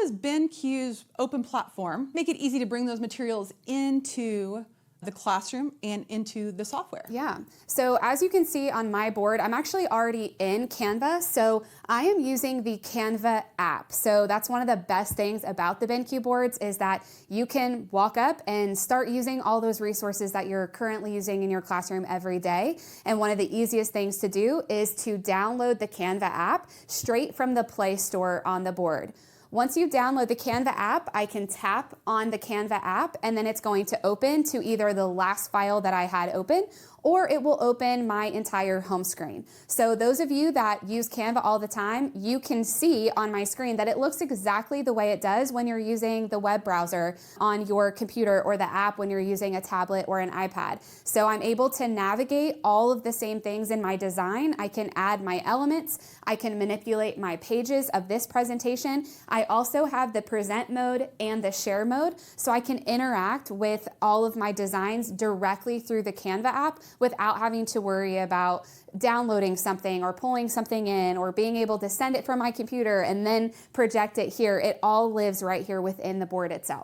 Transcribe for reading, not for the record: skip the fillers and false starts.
does BenQ's open platform make it easy to bring those materials into the classroom and into the software? Yeah, so as you can see on my board, I'm actually already in Canva, so I am using the Canva app. So that's one of the best things about the BenQ boards is that you can walk up and start using all those resources that you're currently using in your classroom every day. And one of the easiest things to do is to download the Canva app straight from the Play Store on the board. Once you download the Canva app, I can tap on the Canva app and then it's going to open to either the last file that I had open or it will open my entire home screen. So those of you that use Canva all the time, you can see on my screen that it looks exactly the way it does when you're using the web browser on your computer or the app when you're using a tablet or an iPad. So I'm able to navigate all of the same things in my design. I can add my elements. I can manipulate my pages of this presentation. I also have the present mode and the share mode, so I can interact with all of my designs directly through the Canva app without having to worry about downloading something or pulling something in or being able to send it from my computer and then project it here. It all lives right here within the board itself.